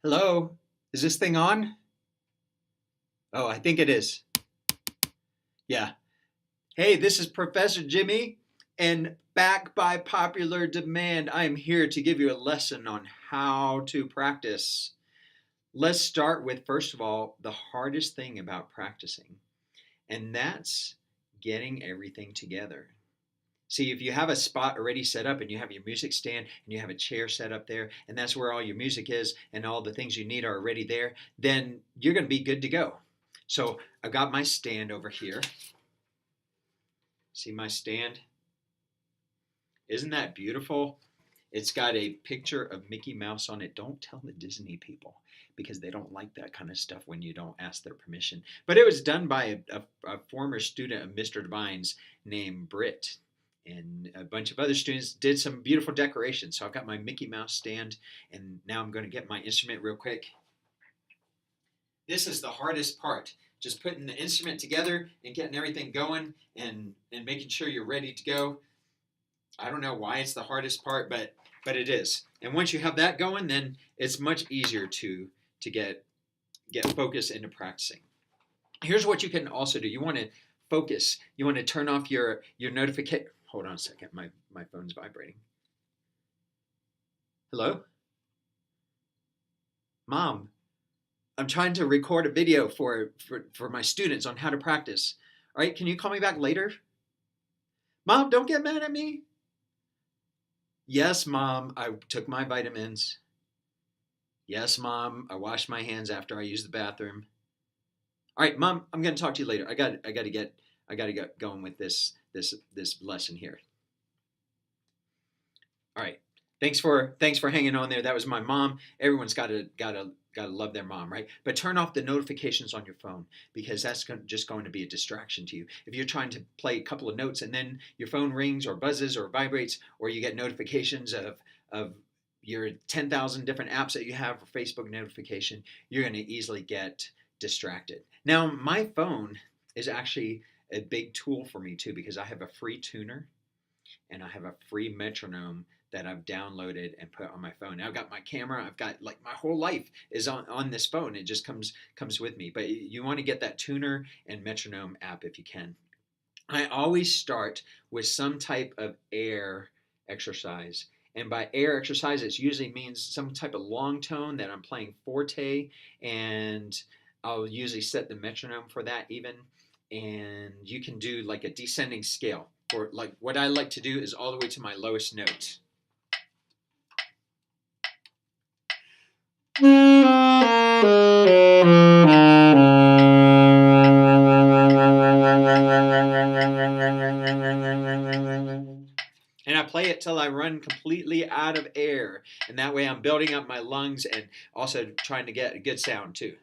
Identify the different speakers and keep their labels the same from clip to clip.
Speaker 1: Hello? Is this thing on? Oh, I think it is. Yeah. Hey, this is Professor Jimmy, and back by popular demand, I am here to give you a lesson on how to practice. Let's start with, first of all, the hardest thing about practicing, and that's getting everything together. See, if you have a spot already set up and you have your music stand and you have a chair set up there, and that's where all your music is and all the things you need are already there, then you're going to be good to go. So I've got my stand over here. See my stand? Isn't that beautiful? It's got a picture of Mickey Mouse on it. Don't tell the Disney people because they don't like that kind of stuff when you don't ask their permission. But it was done by a former student of Mr. Devine's named Britt. And a bunch of other students did some beautiful decorations. So I've got my Mickey Mouse stand, and now I'm going to get my instrument real quick. This is the hardest part. Just putting the instrument together and getting everything going and making sure you're ready to go. I don't know why it's the hardest part, but it is. And once you have that going, then it's much easier to get focused into practicing. Here's what you can also do. You want to focus. You want to turn off your notification. Hold on a second. My phone's vibrating. Hello? Mom, I'm trying to record a video for my students on how to practice. All right, can you call me back later? Mom, don't get mad at me. Yes, Mom, I took my vitamins. Yes, Mom, I washed my hands after I used the bathroom. All right, Mom, I'm going to talk to you later. I got to get going with this lesson here. All right. Thanks for hanging on there. That was my mom. Everyone's got to love their mom, right? But turn off the notifications on your phone because that's just going to be a distraction to you. If you're trying to play a couple of notes and then your phone rings or buzzes or vibrates or you get notifications of your 10,000 different apps that you have for Facebook notification, you're going to easily get distracted. Now, my phone is actually a big tool for me too because I have a free tuner and I have a free metronome that I've downloaded and put on my phone. Now I've got my camera. I've got like my whole life is on this phone. It just comes with me. But you want to get that tuner and metronome app if you can. I always start with some type of air exercise. And by air exercise, it usually means some type of long tone that I'm playing forte, and I'll usually set the metronome for that even. And you can do like a descending scale. Or like what I like to do is all the way to my lowest note. And I play it till I run completely out of air. And that way I'm building up my lungs and also trying to get a good sound too.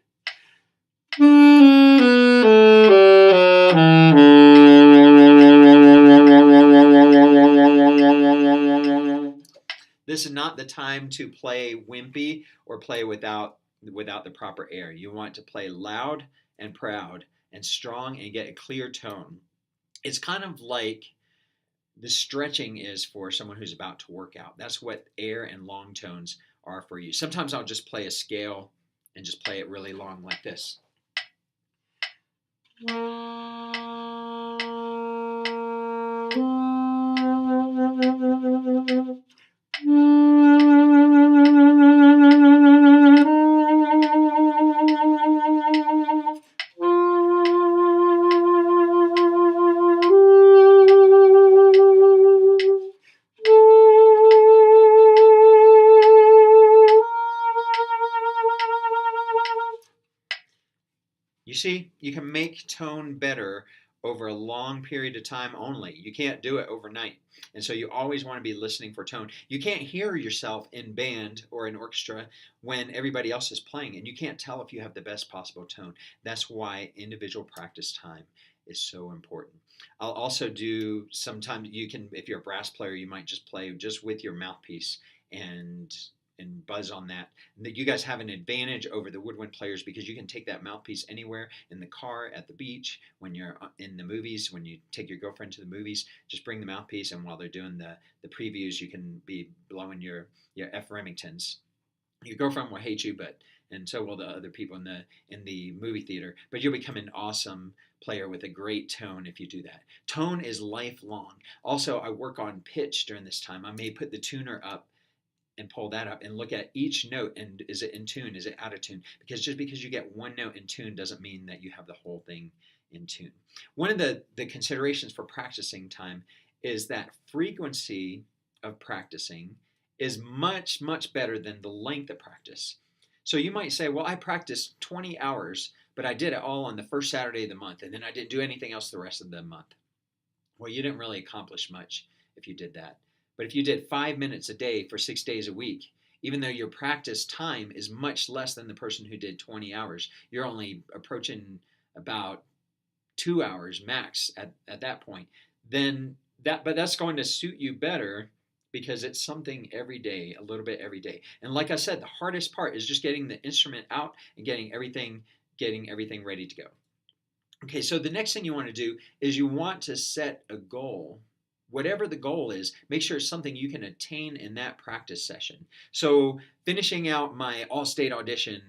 Speaker 1: This is not the time to play wimpy or play without the proper air. You want to play loud and proud and strong and get a clear tone. It's kind of like the stretching is for someone who's about to work out. That's what air and long tones are for you. Sometimes I'll just play a scale and just play it really long like this. You see, you can make tone better over a long period of time only. You can't do it overnight. And so you always want to be listening for tone. You can't hear yourself in band or in orchestra when everybody else is playing, and you can't tell if you have the best possible tone. That's why individual practice time is so important. I'll also do sometimes you can, if you're a brass player, you might just play just with your mouthpiece and buzz on that. You guys have an advantage over the woodwind players because you can take that mouthpiece anywhere in the car, at the beach, when you're in the movies, when you take your girlfriend to the movies. Just bring the mouthpiece, and while they're doing the previews, you can be blowing your F. Remingtons. Your girlfriend will hate you, and so will the other people in the movie theater. But you'll become an awesome player with a great tone if you do that. Tone is lifelong. Also, I work on pitch during this time. I may put the tuner up and pull that up and look at each note, and is it in tune, is it out of tune? Because just because you get one note in tune doesn't mean that you have the whole thing in tune. One of the considerations for practicing time is that frequency of practicing is much better than the length of practice. So you might say, well, I practiced 20 hours, but I did it all on the first Saturday of the month, and then I didn't do anything else the rest of the month. Well, you didn't really accomplish much if you did that. But if you did 5 minutes a day for 6 days a week, even though your practice time is much less than the person who did 20 hours, you're only approaching about 2 hours max at that point, but that's going to suit you better because it's something every day, a little bit every day. And like I said, the hardest part is just getting the instrument out and getting everything ready to go. Okay, so the next thing you want to do is you want to set a goal. Whatever the goal is, make sure it's something you can attain in that practice session. So finishing out my all-state audition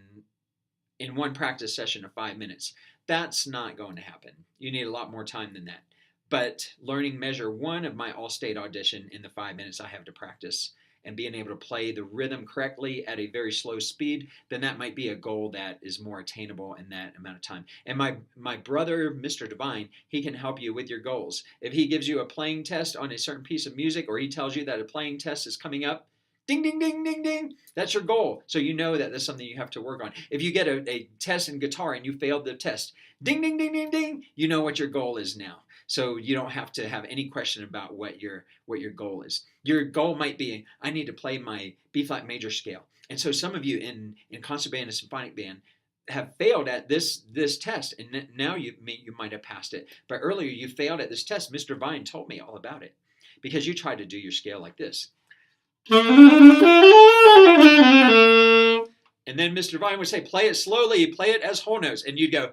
Speaker 1: in one practice session of 5 minutes, that's not going to happen. You need a lot more time than that. But learning measure one of my all-state audition in the 5 minutes I have to practice and being able to play the rhythm correctly at a very slow speed, then that might be a goal that is more attainable in that amount of time. And my brother, Mr. Divine, he can help you with your goals. If he gives you a playing test on a certain piece of music, or he tells you that a playing test is coming up, ding, ding, ding, ding, ding, that's your goal. So you know that that's something you have to work on. If you get a test in guitar and you failed the test, ding, ding, ding, ding, ding, you know what your goal is now. So you don't have to have any question about what your goal is. Your goal might be, I need to play my B-flat major scale. And so some of you in concert band and symphonic band have failed at this test, and now you might have passed it. But earlier you failed at this test. Mr. Vine told me all about it because you tried to do your scale like this. And then Mr. Vine would say, play it slowly, play it as whole notes. And you'd go,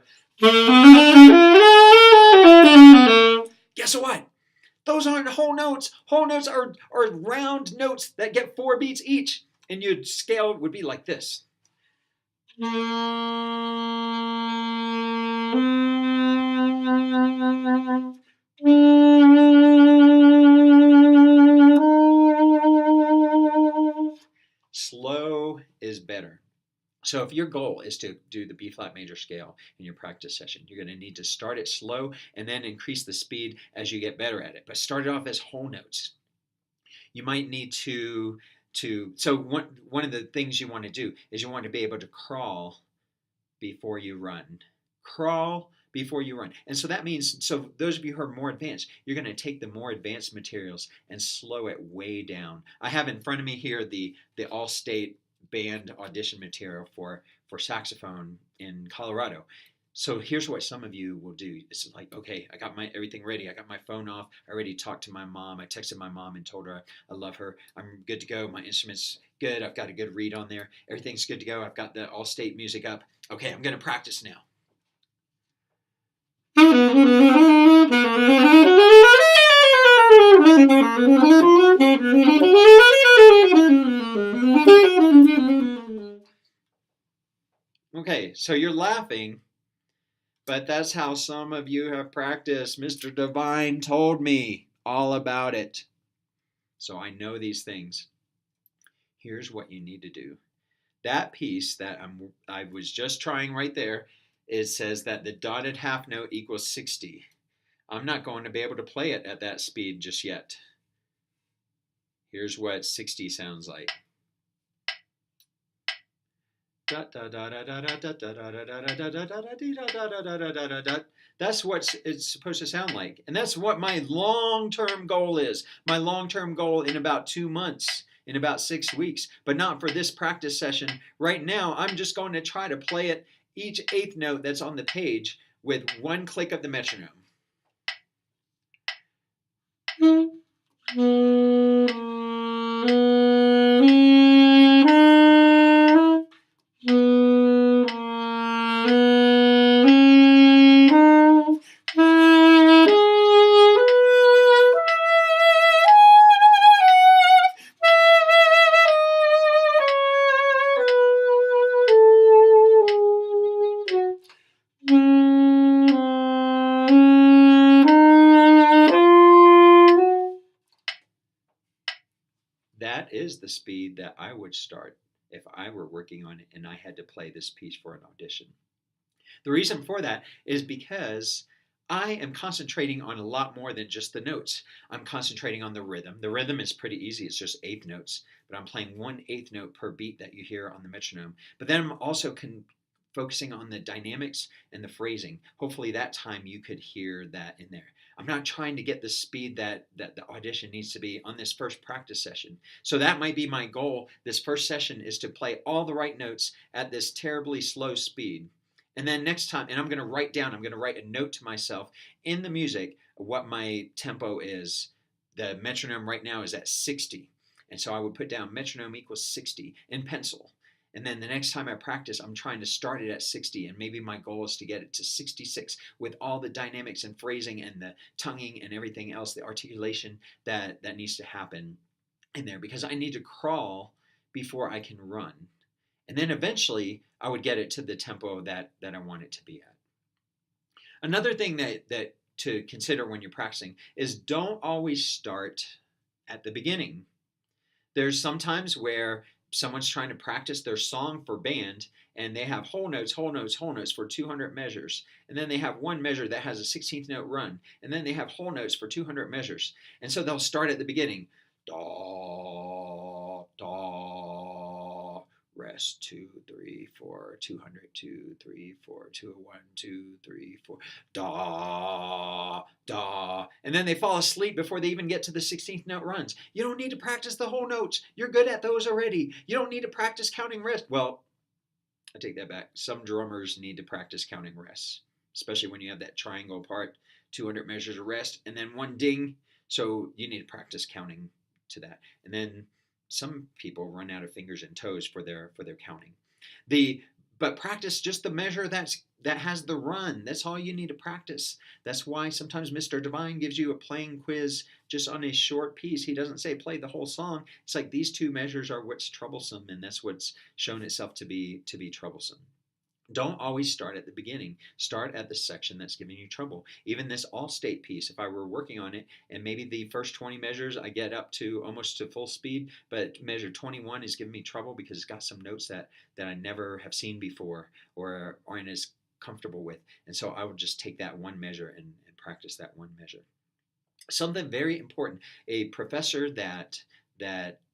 Speaker 1: guess what? Those aren't whole notes. Whole notes are round notes that get 4 beats each. And your scale would be like this. Slow is better. So if your goal is to do the B-flat major scale in your practice session, you're going to need to start it slow and then increase the speed as you get better at it. But start it off as whole notes. You might need so one of the things you want to do is you want to be able to crawl before you run. Crawl before you run. And so that means, so those of you who are more advanced, you're going to take the more advanced materials and slow it way down. I have in front of me here the all-state band audition material for saxophone in Colorado. So here's what some of you will do. It's like, okay, I got everything ready. I got my phone off. I already talked to my mom. I texted my mom and told her I love her. I'm good to go. My instrument's good. I've got a good read on there. Everything's good to go. I've got the all-state music up. Okay, I'm going to practice now. Okay, so you're laughing, but that's how some of you have practiced. Mr. Divine told me all about it. So I know these things. Here's what you need to do. That piece that I was just trying right there, it says that the dotted half note equals 60. I'm not going to be able to play it at that speed just yet. Here's what 60 sounds like. That's what it's supposed to sound like. And that's what my long-term goal is. My long-term goal in about 2 months, in about 6 weeks, but not for this practice session. Right now, I'm just going to try to play it each eighth note that's on the page with one click of the metronome. is the speed that I would start if I were working on it and I had to play this piece for an audition. The reason for that is because I am concentrating on a lot more than just the notes. I'm concentrating on the rhythm. The rhythm is pretty easy, it's just eighth notes, but I'm playing 1/8 note per beat that you hear on the metronome. But then I'm also focusing on the dynamics and the phrasing. Hopefully, that time you could hear that in there. I'm not trying to get the speed that the audition needs to be on this first practice session. So that might be my goal. This first session is to play all the right notes at this terribly slow speed. And then next time, and I'm going to I'm going to write a note to myself in the music what my tempo is. The metronome right now is at 60. And so I would put down metronome equals 60 in pencil. And then the next time I practice, I'm trying to start it at 60. And maybe my goal is to get it to 66 with all the dynamics and phrasing and the tonguing and everything else, the articulation that needs to happen in there. Because I need to crawl before I can run. And then eventually I would get it to the tempo that I want it to be at. Another thing that to consider when you're practicing is don't always start at the beginning. There's sometimes where someone's trying to practice their song for band and they have whole notes, whole notes, whole notes for 200 measures. And then they have one measure that has a 16th note run. And then they have whole notes for 200 measures. And so they'll start at the beginning. Da, da, rest, 2, 3, 4, 200, 2, 3, 4, 2, 1, 2, 3, 4, da, da. And then they fall asleep before they even get to the 16th note runs. You don't need to practice the whole notes. You're good at those already. You don't need to practice counting rest. Well, I take that back. Some drummers need to practice counting rests, especially when you have that triangle part, 200 measures of rest, and then one ding. So you need to practice counting to that. And then some people run out of fingers and toes for their counting. But practice just the measure that has the run. That's all you need to practice. That's why sometimes Mr. Divine gives you a playing quiz just on a short piece. He doesn't say play the whole song. It's like these two measures are what's troublesome, and that's what's shown itself to be troublesome. Don't always start at the beginning. Start at the section that's giving you trouble. Even this all-state piece, if I were working on it, and maybe the first 20 measures I get up to almost to full speed, but measure 21 is giving me trouble because it's got some notes that I never have seen before or aren't as comfortable with. And so I would just take that one measure and practice that one measure. Something very important, a professor that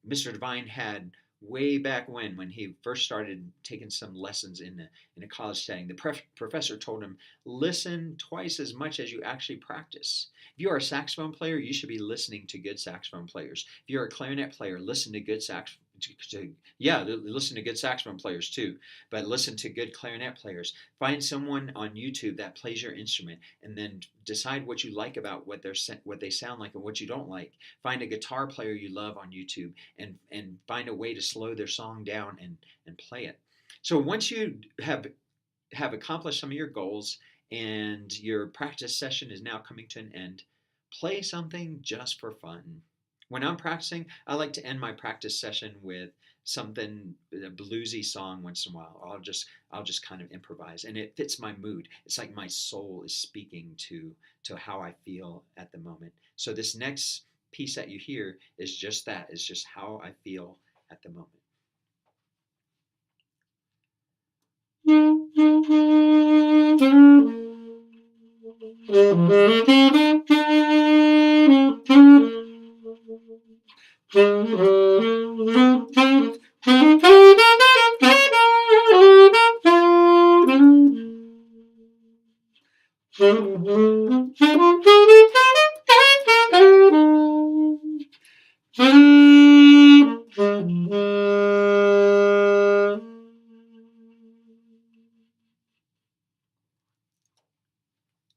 Speaker 1: Mr. Divine had way back when he first started taking some lessons in a college setting, the professor told him, listen twice as much as you actually practice. If you are a saxophone player, you should be listening to good saxophone players. If you're a clarinet player, listen to good listen to good saxophone players too, but listen to good clarinet players. Find someone on YouTube that plays your instrument, and then decide what you like about what they sound like and what you don't like. Find a guitar player you love on YouTube, and find a way to slow their song down and play it. So once you have accomplished some of your goals and your practice session is now coming to an end, play something just for fun. When I'm practicing, I like to end my practice session with something, a bluesy song once in a while. I'll just kind of improvise, and it fits my mood. It's like my soul is speaking to how I feel at the moment. So this next piece that you hear is just that. It's just how I feel at the moment.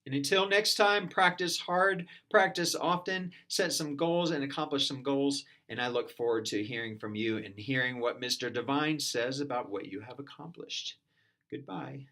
Speaker 1: And until next time, practice hard, practice often, set some goals and accomplish some goals. And I look forward to hearing from you and hearing what Mr. Divine says about what you have accomplished. Goodbye.